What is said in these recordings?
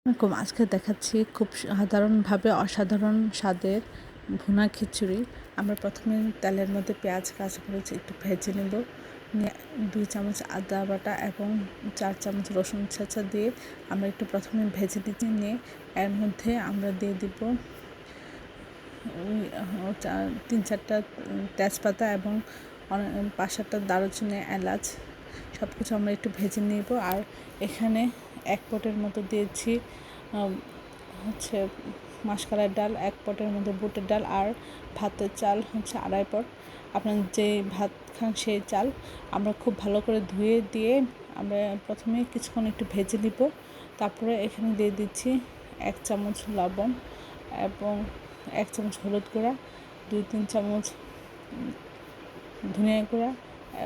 আজকে দেখাচ্ছি খুব সাধারণভাবে অসাধারণ স্বাদের ভুনা খিচুড়ি। আমরা প্রথমে তেলের মধ্যে পেঁয়াজ কাঁচামরিচ একটু ভেজে নেব। 2 চামচ আদা বাটা এবং 4 চামচ রসুন ছেঁচা দিয়ে আমরা একটু প্রথমে ভেজে নিয়ে এর মধ্যে আমরা দিয়ে দিব 3-4টা তেজপাতা এবং 5-7টা দারুচিনি, এলাচ সব কিছু আমরা একটু ভেজে নেব। আর এখানে 1 পটের মতো দিয়েছি মাসকলাইয়ের ডাল, 1 পটের মধ্যে বুটের ডাল, আর ভাতের চাল 2.5 পট। আপনার যে ভাত খান সেই চাল আমরা খুব ভালো করে ধুয়ে দিয়ে আমরা প্রথমে কিছুক্ষণ একটু ভেজে নিব। তারপরে এখানে দিয়ে দিচ্ছি 1 চামচ লবণ এবং 1 চামচ হলুদ গুঁড়া, 2-3 চামচ ধনিয়া গুঁড়া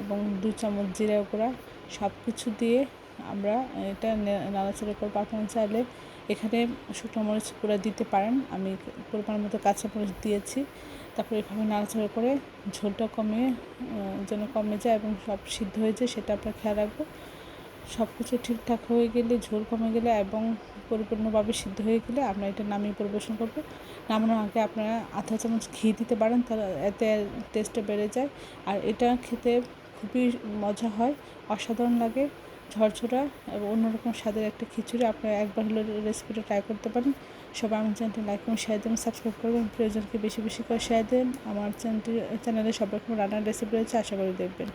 এবং 2 চামচ জিরা গুঁড়া। সব কিছু দিয়ে আমরা এটা নাড়াচাড়া করব। আপনারা চাইলে এখানে শুকনো মরিচ গুঁড়া দিতে পারেন, আমি পরিমাণ মতো কাঁচামরিচ দিয়েছি। তারপরে এভাবে নাড়াচাড়া করে ঝোলটা যেন কমে যায় এবং সব সিদ্ধ হয়ে যায় সেটা আপনার খেয়াল রাখবো। সব কিছু ঠিকঠাক হয়ে গেলে, ঝোল কমে গেলে এবং পরিপূর্ণভাবে সিদ্ধ হয়ে গেলে আমরা এটা নামিয়ে পরিবেশন করব। নামানোর আগে আপনারা 1/2 চামচ ঘি দিতে পারেন, তাহলে এতে টেস্টটা বেড়ে যায়। আর এটা খেতে খুবই মজা হয়, অসাধারণ লাগে, ঝরঝরা এবং অন্যরকম স্বাদের একটা খিচুড়ি। আপনারা একবার হলে রেসিপিটা ট্রাই করতে পারেন। সবাই আমার চ্যানেলটি লাইক এবং শেয়ার দেবেন, সাবস্ক্রাইব করবেন, প্রিয়জনকে বেশি বেশি করে শেয়ার দেন। আমার চ্যানেলে সব রকম রান্নার রেসিপি রয়েছে, আশা করি দেখবেন।